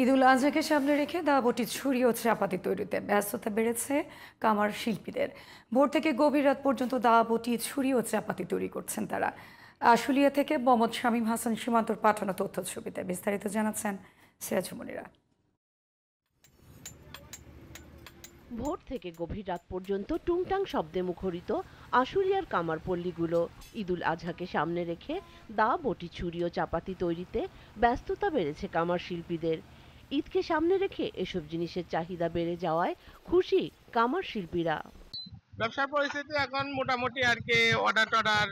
ঈদুল আজহাকে সামনে রেখে দাবটি ছুরি ও চাপাতি তৈরিতে ব্যস্ততা বেড়েছে কামার শিল্পীদের। ভোর থেকে গভীর রাত পর্যন্ত দাবটি ছুরি ও চাপাতি তৈরি করছেন তারা। আশুলিয়া থেকে মোহাম্মদ শামীম হাসান সীমান্তর পাঠানো তথ্য ছবিতে বিস্তারিত জানাচ্ছেন সিরাজ মুনিরা। ভোর থেকে গভীর রাত পর্যন্ত টুংটাং শব্দে মুখরিত আশুলিয়ার কামার পল্লীগুলো। ঈদুল আজহাকে সামনে রেখে দা বটি ছুরি ও চাপাতি তৈরিতে ব্যস্ততা বেড়েছে কামার শিল্পীদের। ঈদকে সামনে রেখে এসব জিনিসের চাহিদা বেড়ে যাওয়ায় খুশি কামার শিল্পীরা। ব্যবসার পরিস্থিতি এখন মোটামুটি আর কি অর্ডার টর্ডার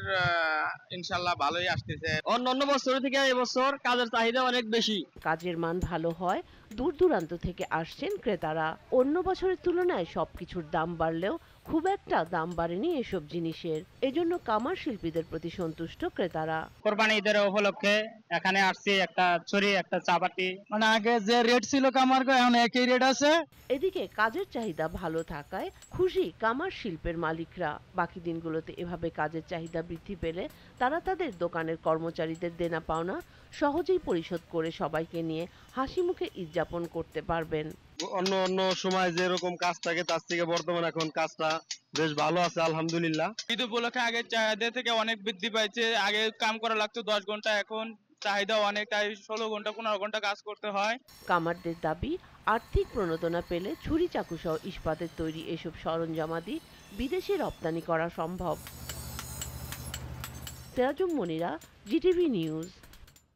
ইনশাল্লাহ ভালোই আসতেছে। অন্যান্য বছর থেকে এবছর কাজের চাহিদা অনেক বেশি। কাজের মান ভালো হয় দূর দূরান্ত থেকে আসছেন ক্রেতারা। অন্য বছরের তুলনায় সবকিছুর দাম বাড়লেও খুব একটা দাম বাড়েনি এসব জিনিসের। এজন্য কামার শিল্পীদের প্রতি সন্তুষ্ট ক্রেতারা। কোরবানি ঈদের উপলক্ষে এখানে আসছি একটা ছুরি একটা চাপাতি, মানে আগে যে রেট ছিল কামার এখন একই রেট আছে। এদিকে কাজের চাহিদা ভালো থাকায় খুশি কামার শিল্পের মালিকরা। বাকি দিনগুলোতে এভাবে কাজের চাহিদা বৃদ্ধি পেলে তারা তাদের দোকানের কর্মচারীদের দেনা পাওনা সহজেই পরিশোধ করে সবাইকে নিয়ে হাসি মুখে ঈদ যাপন করতে পারবেন। অন্য অন্য সময় যেরকম কাজ থাকে তার থেকে বর্তমানে এখন কাজটা বেশ ভালো আছে আলহামদুলিল্লাহ। ঈদ উপলক্ষে আগের চাহিদা থেকে অনেক বৃদ্ধি পাইছে। আগে কাম করা লাগতো 10 ঘন্টা, এখন চাহিদা অনেক, তাই 16 ঘন্টা 15 ঘন্টা কাজ করতে হয়। কামারদের দাবি আর্থিক প্রণোদনা পেলে ছুরি চাকু সহ ইস্পাতের তৈরি এসব সরঞ্জামাদি বিদেশে রপ্তানি করা সম্ভব। Sirajum Monira, GTV news.